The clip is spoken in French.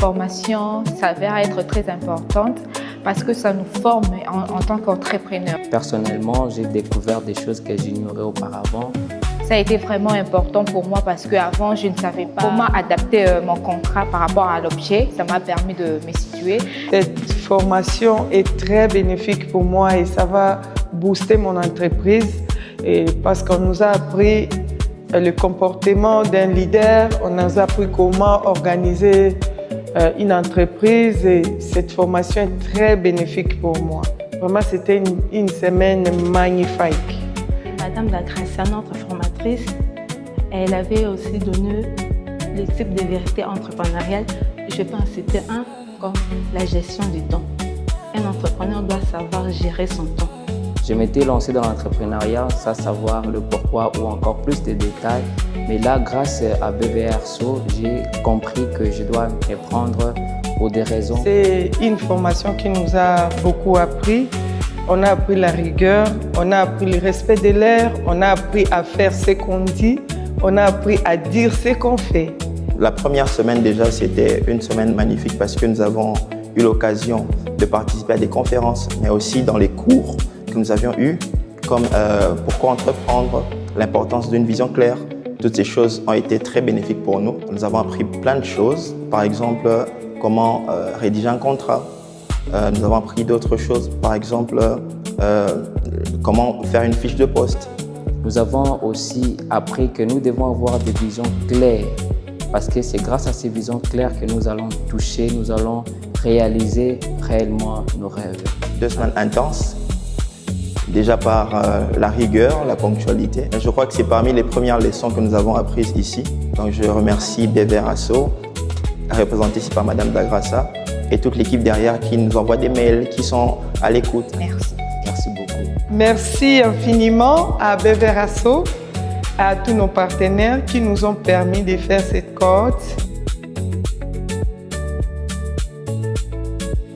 formation s'avère être très importante parce que ça nous forme en tant qu'entrepreneurs. Personnellement, j'ai découvert des choses que j'ignorais auparavant. Ça a été vraiment important pour moi parce qu'avant, je ne savais pas comment adapter mon contrat par rapport à l'objet. Ça m'a permis de me situer. Cette formation est très bénéfique pour moi et ça va booster mon entreprise parce qu'on nous a appris le comportement d'un leader, on nous a appris comment organiser une entreprise et cette formation est très bénéfique pour moi. Vraiment, c'était une semaine magnifique. Madame Dagrassa, notre formatrice, elle avait aussi donné le type de vérité entrepreneuriale. Je pense que c'était comme la gestion du temps. Un entrepreneur doit savoir gérer son temps. Je m'étais lancé dans l'entrepreneuriat sans savoir le pourquoi ou encore plus de détails. Mais là, grâce à BVRSO, j'ai compris que je dois me prendre pour des raisons. C'est une formation qui nous a beaucoup appris. On a appris la rigueur, on a appris le respect de l'air, on a appris à faire ce qu'on dit, on a appris à dire ce qu'on fait. La première semaine déjà, c'était une semaine magnifique parce que nous avons eu l'occasion de participer à des conférences, mais aussi dans les cours que nous avions eus, comme pourquoi entreprendre, l'importance d'une vision claire. Toutes ces choses ont été très bénéfiques pour nous. Nous avons appris plein de choses, par exemple comment rédiger un contrat. Nous avons appris d'autres choses, par exemple comment faire une fiche de poste. Nous avons aussi appris que nous devons avoir des visions claires parce que c'est grâce à ces visions claires que nous allons toucher, nous allons réaliser réellement nos rêves. 2 semaines intenses, déjà par la rigueur, la ponctualité. Je crois que c'est parmi les premières leçons que nous avons apprises ici. Donc je remercie BVRSO, représenté ici par Madame Dagrassa, et toute l'équipe derrière qui nous envoie des mails, qui sont à l'écoute. Merci. Merci beaucoup. Merci infiniment à BVRSO, à tous nos partenaires qui nous ont permis de faire cette cohorte.